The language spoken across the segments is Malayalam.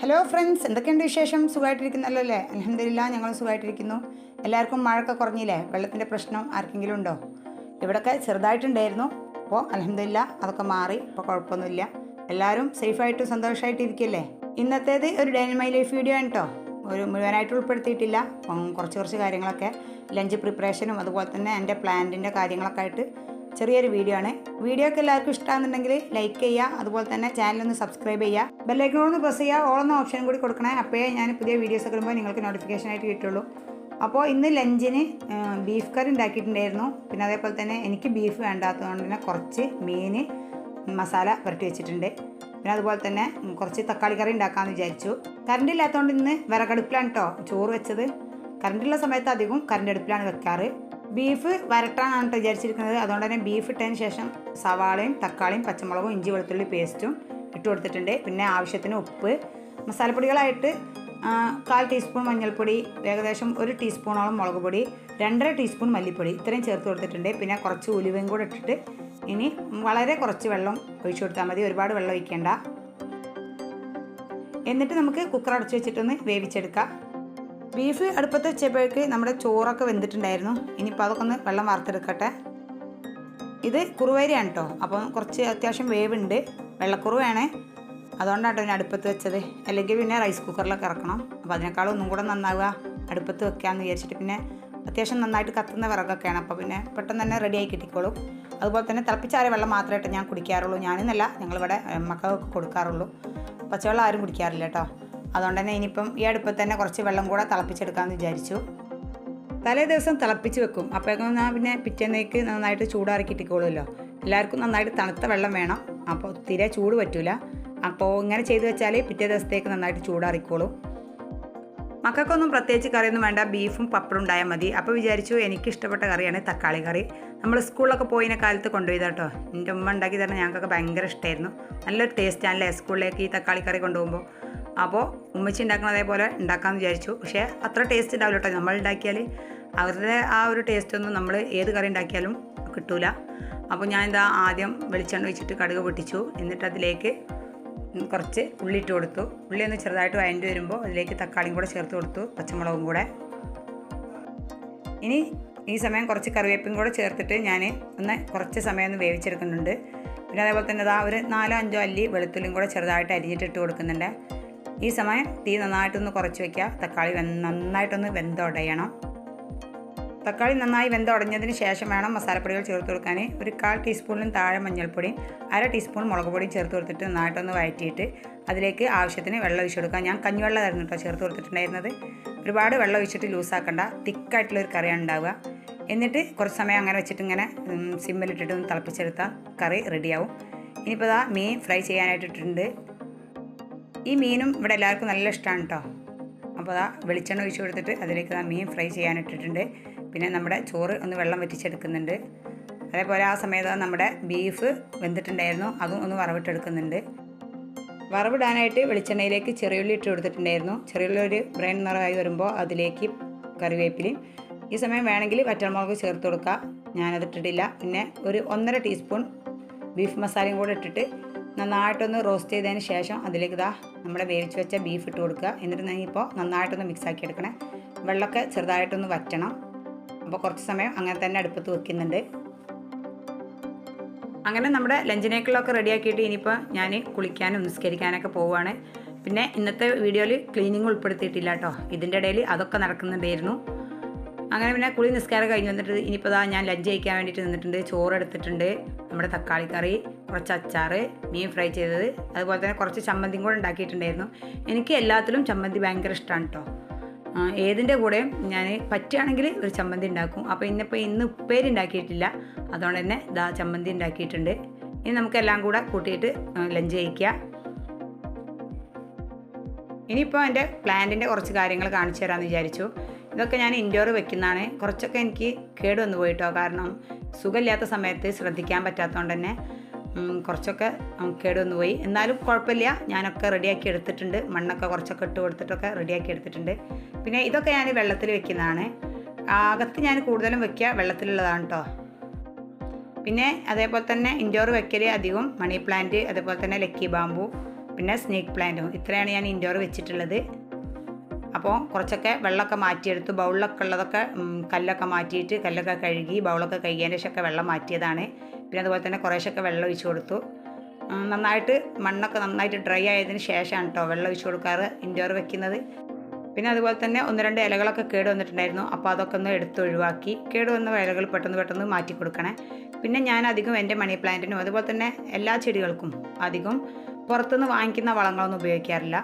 ഹലോ ഫ്രണ്ട്സ്, എന്തൊക്കെയുണ്ട് വിശേഷം? സുഖമായിട്ടിരിക്കുന്നല്ലോ അല്ലേ? അൽഹംദുലില്ലാ, ഞങ്ങൾ സുഖമായിട്ടിരിക്കുന്നു. എല്ലാവർക്കും മഴയൊക്കെ കുറഞ്ഞില്ലേ? വെള്ളത്തിൻ്റെ പ്രശ്നം ആർക്കെങ്കിലും ഉണ്ടോ? ഇവിടെയൊക്കെ ചെറുതായിട്ടുണ്ടായിരുന്നു. അപ്പോൾ അൽഹംദുലില്ലാ അതൊക്കെ മാറി, ഇപ്പോൾ കുഴപ്പമൊന്നുമില്ല. എല്ലാവരും സേഫായിട്ട് സന്തോഷമായിട്ട് ഇരിക്കില്ലേ? ഇന്നത്തേത് ഒരു day in my life video ആണ് കേട്ടോ. ഒരു മുഴുവനായിട്ട് ഉൾപ്പെടുത്തിയിട്ടില്ല. കുറച്ച് കാര്യങ്ങളൊക്കെ ലഞ്ച് പ്രിപ്പറേഷനും അതുപോലെ തന്നെ എൻ്റെ പ്ലാന്റിൻ്റെ കാര്യങ്ങളൊക്കെ ആയിട്ട് ചെറിയൊരു വീഡിയോ ആണ്. വീഡിയോ ഒക്കെ എല്ലാവർക്കും ഇഷ്ടമാണെന്നുണ്ടെങ്കിൽ ലൈക്ക് ചെയ്യുക, അതുപോലെ തന്നെ ചാനലൊന്ന് സബ്സ്ക്രൈബ് ചെയ്യുക, ബെല്ലൈക്കണോന്ന് പ്രസ് ചെയ്യുക, ഓൾ എന്ന ഓപ്ഷൻ കൂടി കൊടുക്കണേ. അപ്പോഴേ ഞാൻ പുതിയ വീഡിയോസ് ഒക്കെ ഇടുമ്പോൾ നിങ്ങൾക്ക് നോട്ടിഫിക്കേഷൻ ആയിട്ട് കിട്ടുള്ളൂ. അപ്പോൾ ഇന്ന് ലഞ്ചിന് ബീഫ് കറി ഉണ്ടാക്കിയിട്ടുണ്ടായിരുന്നു. പിന്നെ അതേപോലെ തന്നെ എനിക്ക് ബീഫ് വേണ്ടാത്തതുകൊണ്ട് തന്നെ കുറച്ച് മീൻ മസാല പുരട്ടി വെച്ചിട്ടുണ്ട്. പിന്നെ അതുപോലെ തന്നെ കുറച്ച് തക്കാളി കറി ഉണ്ടാക്കാമെന്ന് വിചാരിച്ചു. കറണ്ട് ഇല്ലാത്തതുകൊണ്ട് ഇന്ന് വിറകടുപ്പിലാണ് കേട്ടോ ചോറ് വെച്ചത്. കറണ്ടുള്ള സമയത്ത് അധികം കറണ്ട് അടുപ്പിലാണ് വെക്കാറ്. ബീഫ് വരട്ടാനാണ് വിചാരിച്ചിരിക്കുന്നത്. അതുകൊണ്ട് തന്നെ ബീഫ് ഇട്ടതിന് ശേഷം സവാളയും തക്കാളിയും പച്ചമുളകും ഇഞ്ചി വെളുത്തുള്ളി പേസ്റ്റും ഇട്ട് കൊടുത്തിട്ടുണ്ട്. പിന്നെ ആവശ്യത്തിന് ഉപ്പ്, മസാലപ്പൊടികളായിട്ട് 1/4 ടീസ്പൂൺ മഞ്ഞൾപ്പൊടി, ഏകദേശം 1 ടീസ്പൂണോളം മുളക് പൊടി, 2.5 ടീസ്പൂൺ മല്ലിപ്പൊടി ഇത്രയും ചേർത്ത് കൊടുത്തിട്ടുണ്ട്. പിന്നെ കുറച്ച് ഉലുവയും കൂടെ ഇട്ടിട്ട് ഇനി വളരെ കുറച്ച് വെള്ളം ഒഴിച്ചു കൊടുത്താൽ മതി, ഒരുപാട് വെള്ളം ഒഴിക്കേണ്ട. എന്നിട്ട് നമുക്ക് കുക്കർ അടച്ചു വെച്ചിട്ടൊന്ന് വേവിച്ചെടുക്കാം. ബീഫ് അടുപ്പത്ത് വെച്ചപ്പോഴേക്ക് നമ്മുടെ ചോറൊക്കെ വെന്തിട്ടുണ്ടായിരുന്നു. ഇനിയിപ്പോൾ അതൊക്കെ ഒന്ന് വെള്ളം വാർത്തെടുക്കട്ടെ. ഇത് കുറുവരിയാണ് കേട്ടോ, അപ്പം കുറച്ച് അത്യാവശ്യം വേവുണ്ട്, വെള്ളക്കുറുവാണ്. അതുകൊണ്ടാണ് കേട്ടോ ഞാൻ അടുപ്പത്ത് വെച്ചത്. അല്ലെങ്കിൽ പിന്നെ റൈസ് കുക്കറിലൊക്കെ ഇറക്കണം. അപ്പോൾ അതിനേക്കാളും ഒന്നും കൂടെ നന്നാവുക അടുപ്പത്ത് വെക്കാമെന്ന് വിചാരിച്ചിട്ട്. പിന്നെ അത്യാവശ്യം നന്നായിട്ട് കത്തുന്ന വിറകൊക്കെയാണ്, അപ്പോൾ പിന്നെ പെട്ടെന്ന് തന്നെ റെഡിയായി കിട്ടിക്കോളും. അതുപോലെ തന്നെ തിളപ്പിച്ചാറിയ വെള്ളം മാത്രമായിട്ട് ഞാൻ കുടിക്കാറുള്ളൂ. ഞാനെന്നല്ല, ഞങ്ങളിവിടെ മക്കൾക്ക് കൊടുക്കാറുള്ളൂ. പച്ചവെള്ളം ആരും കുടിക്കാറില്ല കേട്ടോ. അതുകൊണ്ട് തന്നെ ഇനിയിപ്പം ഈ അടുപ്പത്ത് തന്നെ കുറച്ച് വെള്ളം കൂടെ തിളപ്പിച്ചെടുക്കാമെന്ന് വിചാരിച്ചു. തലേ ദിവസം തിളപ്പിച്ച് വെക്കും, അപ്പോഴേക്കും ഞാൻ പിന്നെ പിറ്റേന്നേക്ക് നന്നായിട്ട് ചൂടാക്കി ഇട്ടിക്കോളുമല്ലോ. എല്ലാവർക്കും നന്നായിട്ട് തണുത്ത വെള്ളം വേണം, അപ്പോൾ തീരെ ചൂട് പറ്റില്ല. അപ്പോൾ ഇങ്ങനെ ചെയ്ത് വെച്ചാൽ പിറ്റേ ദിവസത്തേക്ക് നന്നായിട്ട് ചൂടാറിക്കോളും. മക്കൾക്കൊന്നും പ്രത്യേകിച്ച് കറിയൊന്നും വേണ്ട, ബീഫും പപ്പടും ഉണ്ടായാൽ മതി. അപ്പോൾ വിചാരിച്ചു എനിക്കിഷ്ടപ്പെട്ട കറിയാണ് തക്കാളി കറി. നമ്മൾ സ്കൂളിലൊക്കെ പോയിന കാലത്ത് കൊണ്ടുപോയി കേട്ടോ. എൻ്റെ ഉമ്മ ഉണ്ടാക്കി തരുന്ന ഞങ്ങൾക്കൊക്കെ ഭയങ്കര ഇഷ്ടമായിരുന്നു. നല്ലൊരു ടേസ്റ്റാണല്ലേ സ്കൂളിലേക്ക് ഈ തക്കാളി കറി കൊണ്ടുപോകുമ്പോൾ. അപ്പോൾ ഉമ്മച്ചി ഉണ്ടാക്കുന്ന അതേപോലെ ഉണ്ടാക്കാമെന്ന് വിചാരിച്ചു. പക്ഷേ അത്ര ടേസ്റ്റ് ഉണ്ടാവില്ല കേട്ടോ. നമ്മൾ ഉണ്ടാക്കിയാൽ അവരുടെ ആ ഒരു ടേസ്റ്റൊന്നും നമ്മൾ ഏത് കറി ഉണ്ടാക്കിയാലും കിട്ടൂല. അപ്പോൾ ഞാൻ ഇതാ ആദ്യം വെളിച്ചെണ്ണ ഒഴിച്ചിട്ട് കടുക് പൊട്ടിച്ചു. എന്നിട്ട് അതിലേക്ക് കുറച്ച് ഉള്ളി ഇട്ട് കൊടുത്തു. ഉള്ളി ഒന്ന് ചെറുതായിട്ട് വഴണ്ടി വരുമ്പോൾ അതിലേക്ക് തക്കാളിയും കൂടെ ചേർത്ത് കൊടുത്തു, പച്ചമുളകും കൂടെ. ഇനി ഈ സമയം കുറച്ച് കറിവേപ്പും കൂടെ ചേർത്തിട്ട് ഞാൻ കുറച്ച് സമയം ഒന്ന് വേവിച്ചെടുക്കുന്നുണ്ട്. പിന്നെ അതേപോലെ തന്നെ ഇതാ ഒരു 4-5 അല്ലി വെളുത്തുള്ളിയും കൂടെ ചെറുതായിട്ട് അരിഞ്ഞിട്ടിട്ട് കൊടുക്കുന്നുണ്ട്. ഈ സമയം തീ നന്നായിട്ടൊന്ന് കുറച്ച് വയ്ക്കുക. തക്കാളി നന്നായിട്ടൊന്ന് വെന്തുടയണം. തക്കാളി നന്നായി വെന്തുടഞ്ഞതിന് ശേഷം വേണം മസാലപ്പൊടികൾ ചേർത്ത് കൊടുക്കാൻ. ഒരു 1/4 ടീസ്പൂണിലും താഴെ മഞ്ഞൾപ്പൊടിയും 1/2 ടീസ്പൂൺ മുളക് പൊടിയും ചേർത്ത് കൊടുത്തിട്ട് നന്നായിട്ടൊന്ന് വഴറ്റിയിട്ട് അതിലേക്ക് ആവശ്യത്തിന് വെള്ളം ഒഴിച്ച് കൊടുക്കാം. ഞാൻ കഞ്ഞിവെള്ളമായിരുന്നു കേട്ടോ ചേർത്ത് കൊടുത്തിട്ടുണ്ടായിരുന്നത്. ഒരുപാട് വെള്ളം ഒഴിച്ചിട്ട് ലൂസാക്കണ്ട, തിക്കായിട്ടുള്ളൊരു കറിയാണ് ഉണ്ടാവുക. എന്നിട്ട് കുറച്ച് സമയം അങ്ങനെ വെച്ചിട്ട് ഇങ്ങനെ സിമ്മിലിട്ടിട്ട് ഒന്ന് തിളപ്പിച്ചെടുത്താൽ കറി റെഡിയാവും. ഇനിയിപ്പോൾ ഇതാ മീൻ ഫ്രൈ ചെയ്യാനായിട്ടിട്ടുണ്ട്. ഈ മീനും ഇവിടെ എല്ലാവർക്കും നല്ല ഇഷ്ടമാണ് കേട്ടോ. അപ്പോൾ അതാ വെളിച്ചെണ്ണ ഒഴിച്ച് കൊടുത്തിട്ട് അതിലേക്ക് മീൻ ഫ്രൈ ചെയ്യാനിട്ടിട്ടുണ്ട്. പിന്നെ നമ്മുടെ ചോറ് ഒന്ന് വെള്ളം വറ്റിച്ചെടുക്കുന്നുണ്ട്. അതേപോലെ ആ സമയത്ത് നമ്മുടെ ബീഫ് വെന്തിട്ടുണ്ടായിരുന്നു, അതും ഒന്ന് വറവിട്ടെടുക്കുന്നുണ്ട്. വറവിടാനായിട്ട് വെളിച്ചെണ്ണയിലേക്ക് ചെറിയുള്ളി ഇട്ട് കൊടുത്തിട്ടുണ്ടായിരുന്നു. ചെറിയുള്ളി ഒരു ബ്രൗൺ നിറമായി വരുമ്പോൾ അതിലേക്ക് കറിവേപ്പിലയും ഈ സമയം വേണമെങ്കിൽ വറ്റൽമുളക് ചേർത്ത് കൊടുക്കുക. ഞാനതിട്ടിട്ടില്ല. പിന്നെ ഒരു 1.5 ടീസ്പൂൺ ബീഫ് മസാലയും കൂടെ ഇട്ടിട്ട് നന്നായിട്ടൊന്ന് റോസ്റ്റ് ചെയ്തതിന് ശേഷം അതിലേക്ക് നമ്മുടെ വേവിച്ച് വെച്ച ബീഫ് ഇട്ട് കൊടുക്കുക. എന്നിട്ട് ഇപ്പോൾ നന്നായിട്ടൊന്ന് മിക്സാക്കി എടുക്കണേ. വെള്ളമൊക്കെ ചെറുതായിട്ടൊന്ന് വറ്റണം. അപ്പോൾ കുറച്ച് സമയം അങ്ങനെ തന്നെ അടുപ്പത്ത് വെക്കുന്നുണ്ട്. അങ്ങനെ നമ്മുടെ ലഞ്ചിനേക്കുള്ളതൊക്കെ റെഡിയാക്കിയിട്ട് ഇനിയിപ്പോൾ ഞാൻ കുളിക്കാനും നിസ്കരിക്കാനൊക്കെ പോവുകയാണ്. പിന്നെ ഇന്നത്തെ വീഡിയോയിൽ ക്ലീനിങ് ഉൾപ്പെടുത്തിയിട്ടില്ല കേട്ടോ. ഇതിൻ്റെ ഇടയിൽ അതൊക്കെ നടക്കുന്നുണ്ടായിരുന്നു. അങ്ങനെ പിന്നെ കുളി നിസ്കാരം കഴിഞ്ഞ് വന്നിട്ട് ഇനിയിപ്പോൾ ഞാൻ ലഞ്ച് കഴിക്കാൻ വേണ്ടിയിട്ട് നിന്നിട്ടുണ്ട്. ചോറ് എടുത്തിട്ടുണ്ട്, നമ്മുടെ തക്കാളി കറി, കുറച്ച് അച്ചാർ, മീൻ ഫ്രൈ ചെയ്തത്, അതുപോലെ തന്നെ കുറച്ച് ചമ്മന്തിയും കൂടെ ഉണ്ടാക്കിയിട്ടുണ്ടായിരുന്നു. എനിക്ക് എല്ലാത്തിലും ചമ്മന്തി ഭയങ്കര ഇഷ്ടമാണ് കേട്ടോ. ഏതിൻ്റെ കൂടെയും ഞാൻ പറ്റുകയാണെങ്കിൽ ഒരു ചമ്മന്തി ഉണ്ടാക്കും. അപ്പോൾ ഇന്ന് ഉപ്പേരി ഉണ്ടാക്കിയിട്ടില്ല, അതുകൊണ്ട് തന്നെ ചമ്മന്തി ഉണ്ടാക്കിയിട്ടുണ്ട്. ഇനി നമുക്കെല്ലാം കൂടെ കൂട്ടിയിട്ട് ലഞ്ച് കഴിക്കുക. ഇനിയിപ്പോൾ എൻ്റെ പ്ലാന്റിൻ്റെ കുറച്ച് കാര്യങ്ങൾ കാണിച്ചു തരാമെന്ന് വിചാരിച്ചു. ഇതൊക്കെ ഞാൻ ഇൻഡോർ വെക്കുന്നതാണ്. കുറച്ചൊക്കെ എനിക്ക് കേടുവന്ന് പോയിട്ടോ, കാരണം സുഖമില്ലാത്ത സമയത്ത് ശ്രദ്ധിക്കാൻ പറ്റാത്തതുകൊണ്ട് തന്നെ കുറച്ചൊക്കെ കേടുവന്ന് പോയി. എന്നാലും കുഴപ്പമില്ല, ഞാനൊക്കെ റെഡിയാക്കി എടുത്തിട്ടുണ്ട്. മണ്ണൊക്കെ കുറച്ചൊക്കെ ഇട്ട് കൊടുത്തിട്ടൊക്കെ റെഡിയാക്കി എടുത്തിട്ടുണ്ട്. പിന്നെ ഇതൊക്കെ ഞാൻ വെള്ളത്തിൽ വെക്കുന്നതാണ്. അകത്ത് ഞാൻ കൂടുതലും വെക്കുക വെള്ളത്തിലുള്ളതാണ് കേട്ടോ. പിന്നെ അതേപോലെ തന്നെ ഇൻഡോർ വെക്കൽ അധികം മണി പ്ലാന്റ്, അതേപോലെ തന്നെ ലക്കി ബാമ്പു, പിന്നെ സ്നേക്ക് പ്ലാന്റും. ഇത്രയാണ് ഞാൻ ഇൻഡോർ വെച്ചിട്ടുള്ളത്. അപ്പോൾ കുറച്ചൊക്കെ വെള്ളമൊക്കെ മാറ്റിയെടുത്തു. ബൗളിലൊക്കെ ഉള്ളതൊക്കെ കല്ലൊക്കെ മാറ്റിയിട്ട് കല്ലൊക്കെ കഴുകി ബൗളൊക്കെ കഴുകിയതിന് ശേഷമൊക്കെ വെള്ളം മാറ്റിയതാണ്. പിന്നെ അതുപോലെ തന്നെ കുറേശ്ശൊക്കെ വെള്ളം ഒഴിച്ച് കൊടുത്തു. നന്നായിട്ട് മണ്ണൊക്കെ നന്നായിട്ട് ഡ്രൈ ആയതിന് ശേഷമാണ് കേട്ടോ വെള്ളം ഒഴിച്ച് കൊടുക്കാറ് ഇൻഡോർ വെക്കുന്നത്. പിന്നെ അതുപോലെ തന്നെ 1-2 ഇലകളൊക്കെ കേട് വന്നിട്ടുണ്ടായിരുന്നു. അപ്പോൾ അതൊക്കെ ഒന്ന് ഒഴിവാക്കി. കേട് വന്ന ഇലകൾ പെട്ടെന്ന് മാറ്റി കൊടുക്കണേ. പിന്നെ ഞാൻ അധികം എൻ്റെ മണി പ്ലാന്റിനും അതുപോലെ തന്നെ എല്ലാ ചെടികൾക്കും അധികം പുറത്തുനിന്ന് വാങ്ങിക്കുന്ന വളങ്ങളൊന്നും ഉപയോഗിക്കാറില്ല.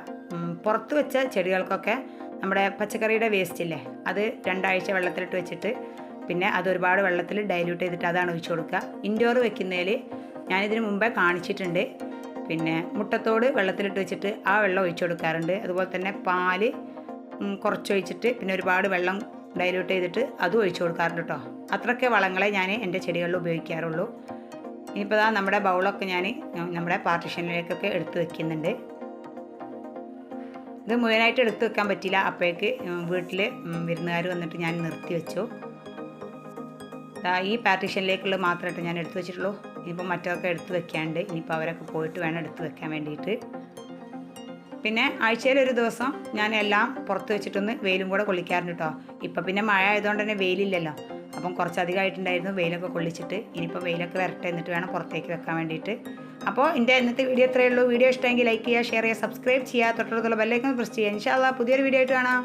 പുറത്ത് വെച്ച ചെടികൾക്കൊക്കെ നമ്മുടെ പച്ചക്കറിയുടെ വേസ്റ്റ് ഇല്ലേ, അത് 2 ആഴ്ച വെള്ളത്തിലിട്ട് വെച്ചിട്ട് പിന്നെ അത് ഒരുപാട് വെള്ളത്തിൽ ഡൈല്യൂട്ട് ചെയ്തിട്ട് അതാണ് ഒഴിച്ചു കൊടുക്കുക. ഇൻഡോർ വെക്കുന്നതിൽ ഞാനിതിന് മുമ്പേ കാണിച്ചിട്ടുണ്ട്. പിന്നെ മുട്ടത്തോട് വെള്ളത്തിലിട്ട് വെച്ചിട്ട് ആ വെള്ളം ഒഴിച്ചു കൊടുക്കാറുണ്ട്. അതുപോലെ തന്നെ പാല് കുറച്ചൊഴിച്ചിട്ട് പിന്നെ ഒരുപാട് വെള്ളം ഡൈല്യൂട്ട് ചെയ്തിട്ട് അതും ഒഴിച്ചു കൊടുക്കാറുണ്ട് കേട്ടോ. അത്രയ്ക്ക് വളങ്ങളെ ഞാൻ എൻ്റെ ചെടികളിൽ ഉപയോഗിക്കാറുള്ളൂ. ഇനിയിപ്പോൾ നമ്മുടെ ബൗളൊക്കെ ഞാൻ നമ്മുടെ പാർട്ടീഷനിലേക്കൊക്കെ എടുത്ത് വെക്കുന്നുണ്ട്. ഇത് മുഴുവനായിട്ട് എടുത്ത് വെക്കാൻ പറ്റില്ല. അപ്പോഴേക്ക് വീട്ടിൽ വിരുന്നുകാർ വന്നിട്ട് ഞാൻ നിർത്തി വെച്ചു. ഈ പാർട്ടീഷനിലേക്കുള്ള മാത്രമായിട്ട് ഞാൻ എടുത്ത് വെച്ചിട്ടുള്ളൂ. ഇനിയിപ്പോൾ മറ്റൊക്കെ എടുത്ത് വെക്കാണ്ട്. ഇനിയിപ്പോൾ അവരൊക്കെ പോയിട്ട് വേണം എടുത്ത് വെക്കാൻ വേണ്ടിയിട്ട്. പിന്നെ ആഴ്ചയിലൊരു ദിവസം ഞാൻ എല്ലാം പുറത്ത് വെച്ചിട്ടൊന്ന് വെയിലും കൂടെ കൊള്ളിക്കാറുണ്ട് കേട്ടോ. ഇപ്പം പിന്നെ മഴ ആയതുകൊണ്ട് തന്നെ വെയിലില്ലല്ലോ. അപ്പം കുറച്ചധികമായിട്ടുണ്ടായിരുന്നു വെയിലൊക്കെ കൊള്ളിച്ചിട്ട്. ഇനിയിപ്പോൾ വെയിലൊക്കെ വരട്ടെ, എന്നിട്ട് വേണം പുറത്തേക്ക് വെക്കാൻ വേണ്ടിയിട്ട്. അപ്പോൾ എൻ്റെ ഇന്നത്തെ വീഡിയോ ഇത്രയേ ഉള്ളൂ. വീഡിയോ ഇഷ്ടമെങ്കിൽ ലൈക്ക് ചെയ്യുക, ഷെയർ ചെയ്യുക, സബ്സ്ക്രൈബ് ചെയ്യുക, തൊട്ടടുത്തുള്ള ബെല്ലൈക്കൺ പ്രസ് ചെയ്യുക. ഇൻഷാ അല്ലാഹ് പുതിയൊരു വീഡിയോ ആയിട്ട് കാണാം.